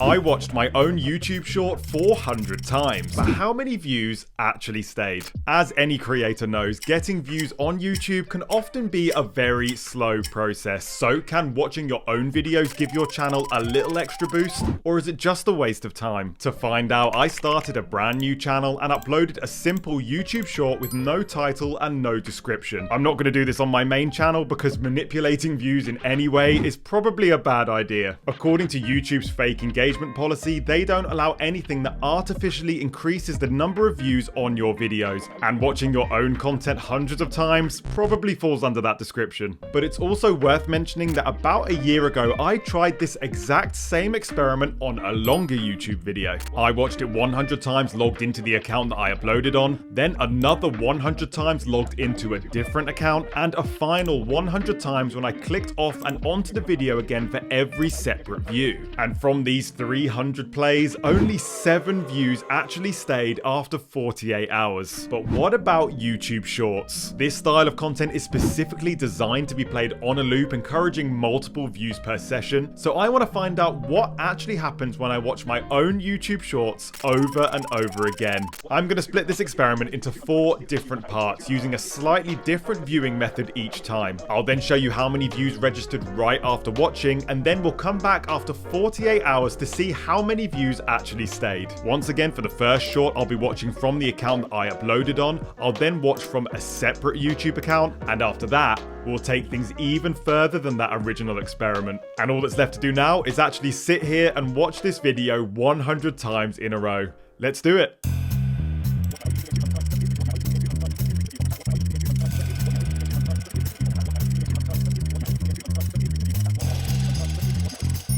I watched my own YouTube short 400 times, but how many views actually stayed? As any creator knows, getting views on YouTube can often be a very slow process. So can watching your own videos give your channel a little extra boost? Or is it just a waste of time? To find out, I started a brand new channel and uploaded a simple YouTube short with no title and no description. I'm not going to do this on my main channel because manipulating views in any way is probably a bad idea. According to YouTube's fake engagement policy, they don't allow anything that artificially increases the number of views on your videos, and watching your own content hundreds of times probably falls under that description. But it's also worth mentioning that about a year ago, I tried this exact same experiment on a longer YouTube video. I watched it 100 times logged into the account that I uploaded on, then another 100 times logged into a different account, and a final 100 times when I clicked off and onto the video again for every separate view. And from these 300 plays, only 7 views actually stayed after 48 hours. But what about YouTube Shorts? This style of content is specifically designed to be played on a loop, encouraging multiple views per session. So I want to find out what actually happens when I watch my own YouTube Shorts over and over again. I'm going to split this experiment into 4 different parts using a slightly different viewing method each time. I'll then show you how many views registered right after watching, and then we'll come back after 48 hours to see how many views actually stayed. Once again, for the first short, I'll be watching from the account that I uploaded on. I'll then watch from a separate YouTube account, and after that, we'll take things even further than that original experiment. And all that's left to do now is actually sit here and watch this video 100 times in a row. Let's do it.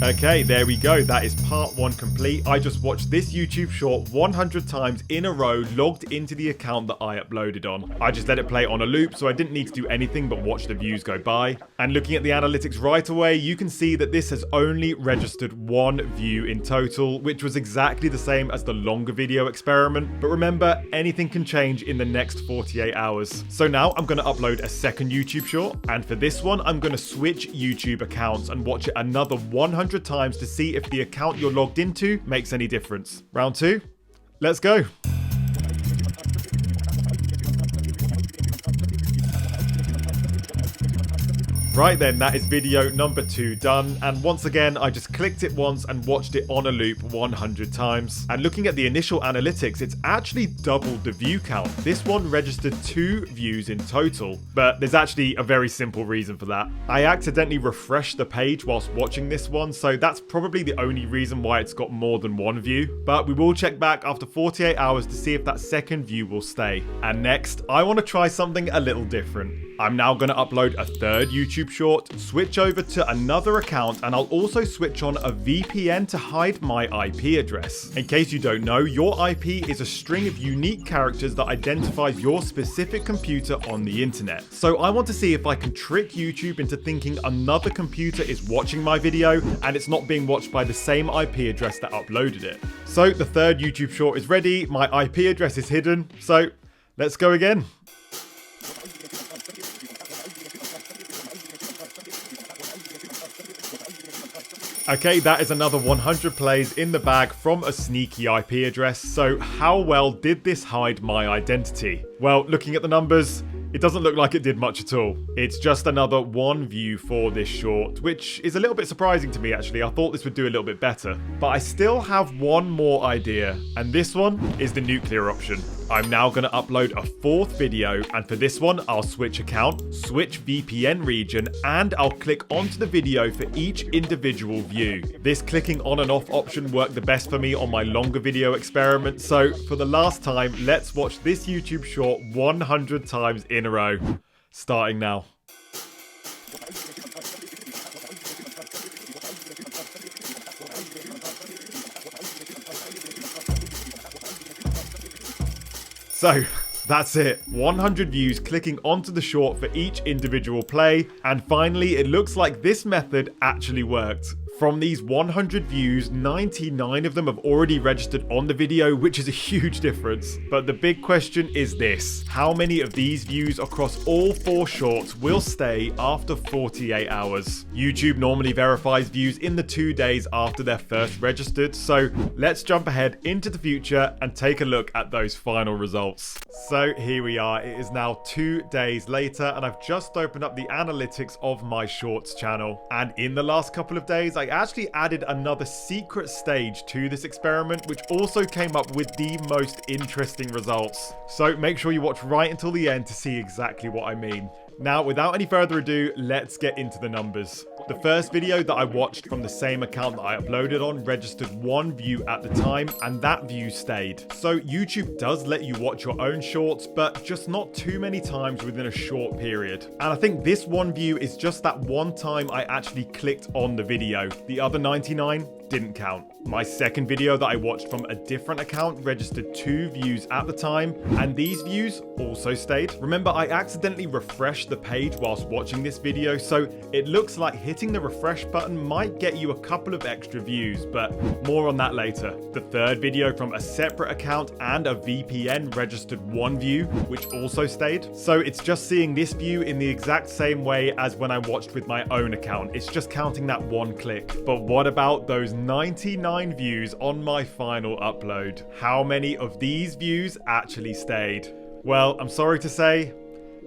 Okay, there we go. That is part 1 complete. I just watched this YouTube short 100 times in a row, logged into the account that I uploaded on. I just let it play on a loop, so I didn't need to do anything but watch the views go by. And looking at the analytics right away, you can see that this has only registered 1 view in total, which was exactly the same as the longer video experiment. But remember, anything can change in the next 48 hours. So now I'm going to upload a second YouTube short, and for this one, I'm going to switch YouTube accounts and watch it another 100 times to see if the account you're logged into makes any difference. Round 2, let's go. Right then, that is video number 2 done, and once again I just clicked it once and watched it on a loop 100 times. And looking at the initial analytics, it's actually doubled the view count. This one registered 2 views in total, but there's actually a very simple reason for that. I accidentally refreshed the page whilst watching this one, so that's probably the only reason why it's got more than 1 view. But we will check back after 48 hours to see if that second view will stay. And next, I want to try something a little different. I'm now going to upload a third YouTube short, switch over to another account, and I'll also switch on a VPN to hide my IP address. In case you don't know, your IP is a string of unique characters that identifies your specific computer on the internet. So I want to see if I can trick YouTube into thinking another computer is watching my video and it's not being watched by the same IP address that uploaded it. So the third YouTube short is ready, my IP address is hidden, so let's go again. Okay, that is another 100 plays in the bag from a sneaky IP address. So how well did this hide my identity? Well, looking at the numbers, it doesn't look like it did much at all. It's just another 1 view for this short, which is a little bit surprising to me actually. I thought this would do a little bit better. But I still have one more idea, and this one is the nuclear option. I'm now going to upload a 4th video, and for this one, I'll switch account, switch VPN region, and I'll click onto the video for each individual view. This clicking on and off option worked the best for me on my longer video experiment, so for the last time, let's watch this YouTube short 100 times in a row. Starting now. So, that's it. 100 views clicking onto the short for each individual play. And finally, it looks like this method actually worked. From these 100 views, 99 of them have already registered on the video, which is a huge difference. But the big question is this: how many of these views across all 4 shorts will stay after 48 hours? YouTube normally verifies views in the 2 days after they're first registered, so let's jump ahead into the future and take a look at those final results. So here we are, it is now 2 days later, and I've just opened up the analytics of my shorts channel. And in the last couple of days, I actually added another secret stage to this experiment, which also came up with the most interesting results. So make sure you watch right until the end to see exactly what I mean. Now, without any further ado, let's get into the numbers. The first video that I watched from the same account that I uploaded on registered 1 view at the time, and that view stayed. So YouTube does let you watch your own shorts, but just not too many times within a short period. And I think this 1 view is just that one time I actually clicked on the video. The other 99 didn't count. My second video that I watched from a different account registered 2 views at the time, and these views also stayed. Remember, I accidentally refreshed the page whilst watching this video, so it looks like hitting the refresh button might get you a couple of extra views, but more on that later. The third video from a separate account and a VPN registered 1 view, which also stayed. So it's just seeing this view in the exact same way as when I watched with my own account. It's just counting that 1 click. But what about those 99 views on my final upload? How many of these views actually stayed? Well, I'm sorry to say,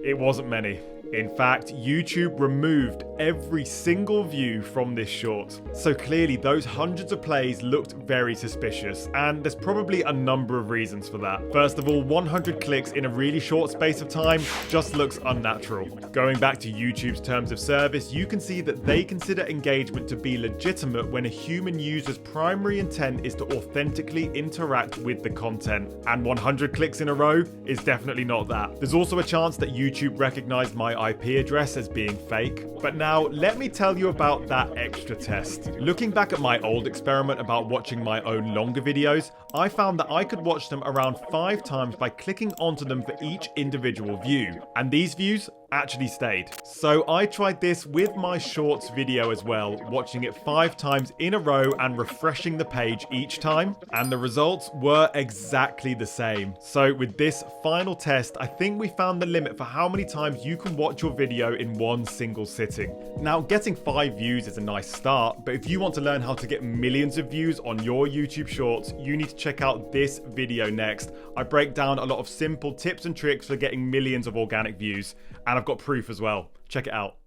it wasn't many. In fact, YouTube removed every single view from this short. So clearly those hundreds of plays looked very suspicious, and there's probably a number of reasons for that. First of all, 100 clicks in a really short space of time just looks unnatural. Going back to YouTube's terms of service, you can see that they consider engagement to be legitimate when a human user's primary intent is to authentically interact with the content. And 100 clicks in a row is definitely not that. There's also a chance that YouTube recognized my IP address as being fake. But now let me tell you about that extra test. Looking back at my old experiment about watching my own longer videos, I found that I could watch them around 5 times by clicking onto them for each individual view. And these views actually stayed. So I tried this with my shorts video as well, watching it 5 times in a row and refreshing the page each time, and the results were exactly the same. So with this final test, I think we found the limit for how many times you can watch your video in one single sitting. Now, getting 5 views is a nice start, but if you want to learn how to get millions of views on your YouTube shorts, you need to check out this video next. I break down a lot of simple tips and tricks for getting millions of organic views, and I've got proof as well. Check it out.